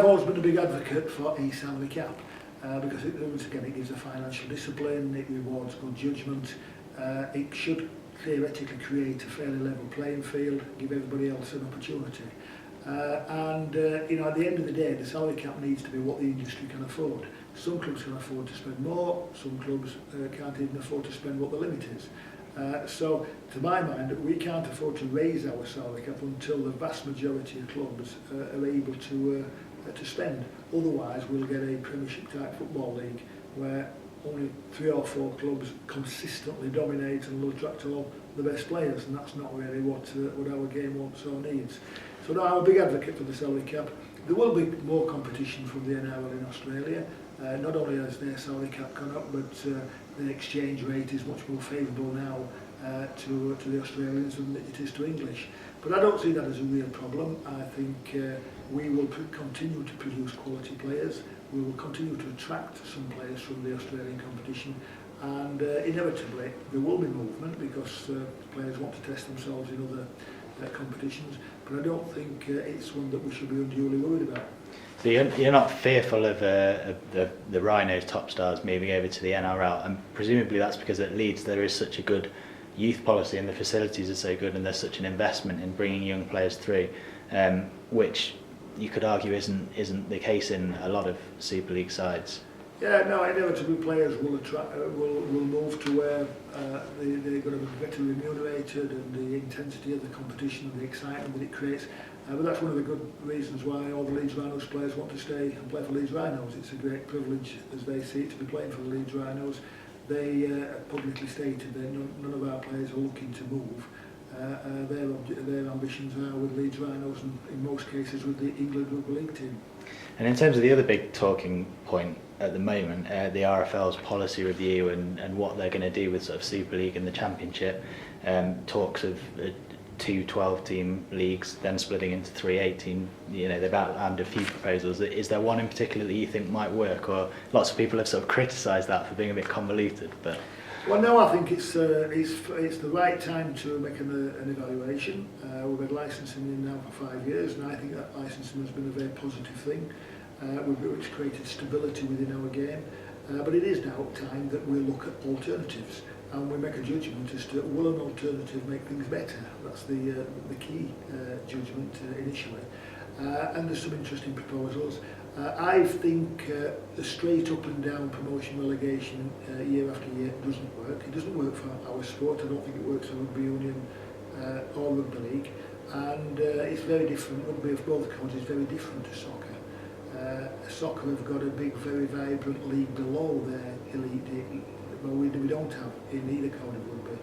always been a big advocate for a salary cap because once again it gives a financial discipline, it rewards good judgment, it should theoretically create a fairly level playing field, give everybody else an opportunity. You know, at the end of the day, the salary cap needs to be what the industry can afford. Some clubs can afford to spend more, some clubs can't even afford to spend what the limit is. So, to my mind, we can't afford to raise our salary cap until the vast majority of clubs are able to spend. Otherwise, we'll get a Premiership-type football league where only 3 or 4 clubs consistently dominate and will attract all the best players, and that's not really what our game wants or needs. So no, I'm a big advocate for the salary cap. There will be more competition from the NRL in Australia. Not only has their salary cap gone up, but the exchange rate is much more favourable now to the Australians than it is to English. But I don't see that as a real problem. I think we will continue to produce quality players. We will continue to attract some players from the Australian competition, and inevitably there will be movement because players want to test themselves in other competitions, but I don't think it's one that we should be unduly worried about. So you're not fearful of the Rhinos top stars moving over to the NRL, and presumably that's because at Leeds there is such a good youth policy and the facilities are so good and there's such an investment in bringing young players through, which you could argue isn't the case in a lot of Super League sides. Yeah, no, inevitably players will move to where they're going to be better remunerated, and the intensity of the competition and the excitement that it creates. But that's one of the good reasons why all the Leeds Rhinos players want to stay and play for Leeds Rhinos. It's a great privilege, as they see it, to be playing for the Leeds Rhinos. They publicly stated that none of our players are looking to move. Their ambitions are with Leeds Rhinos and in most cases with the England Rugby League team. And in terms of the other big talking point at the moment, the RFL's policy review and what they're going to do with sort of Super League and the Championship, talks of 2 12-team leagues, then splitting into 3 8-team. You know, they've outlined a few proposals. Is there one in particular that you think might work, or lots of people have sort of criticised that for being a bit convoluted? But well, no, I think it's the right time to make an evaluation. We've had licensing in now for 5 years, and I think that licensing has been a very positive thing. It's created stability within our game, but it is now time that we look at alternatives and we make a judgment as to will an alternative make things better. That's the key judgment initially. And there's some interesting proposals. I think the straight up and down promotion relegation year after year doesn't work. It doesn't work for our sport. I don't think it works for rugby union or rugby league. And it's very different. Rugby of both codes is very different to soccer. Soccer have got a big, very vibrant league below their elite league. Well, we don't have in either code of rugby.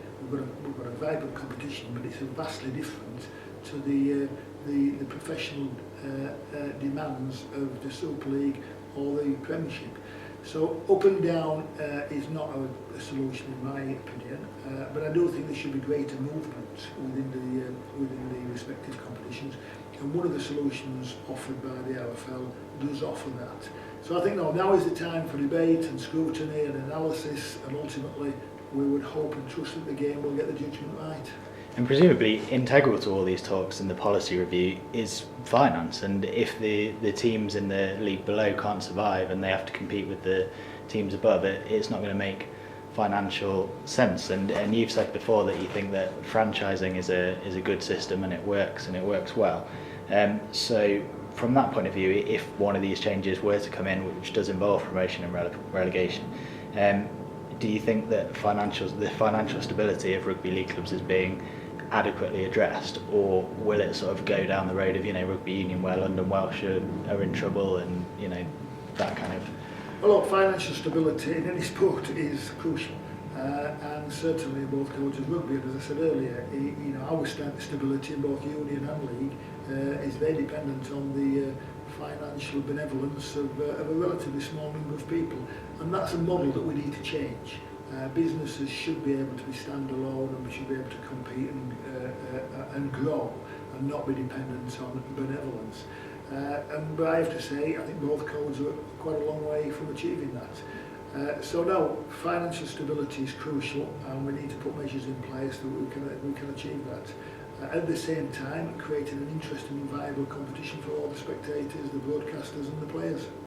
We've got a vibrant competition, but it's vastly different to the professional demands of the Super League or the Premiership. So up and down is not a solution in my opinion, but I do think there should be greater movement within the respective competitions, and one of the solutions offered by the RFL does offer that. So I think now is the time for debate and scrutiny and analysis, and ultimately we would hope and trust that the game will get the judgment right. And presumably integral to all these talks and the policy review is finance, and if the teams in the league below can't survive and they have to compete with the teams above, it's not going to make financial sense. And you've said before that you think that franchising is a good system and it works well. So from that point of view, if one of these changes were to come in, which does involve promotion and relegation, do you think that the financial stability of rugby league clubs is being adequately addressed, or will it sort of go down the road of rugby union where London Welsh are in trouble and that kind of? Well, look, financial stability in any sport is crucial, and certainly in both codes of rugby. And as I said earlier, our stability in both union and league is very dependent on the financial benevolence of a relatively small number of people, and that's a model that we need to change. Businesses should be able to be standalone, and we should be able to compete and grow and not be dependent on benevolence. But I have to say, I think both codes are quite a long way from achieving that. So no, financial stability is crucial, and we need to put measures in place that we can achieve that. at the same time creating an interesting and viable competition for all the spectators, the broadcasters and the players.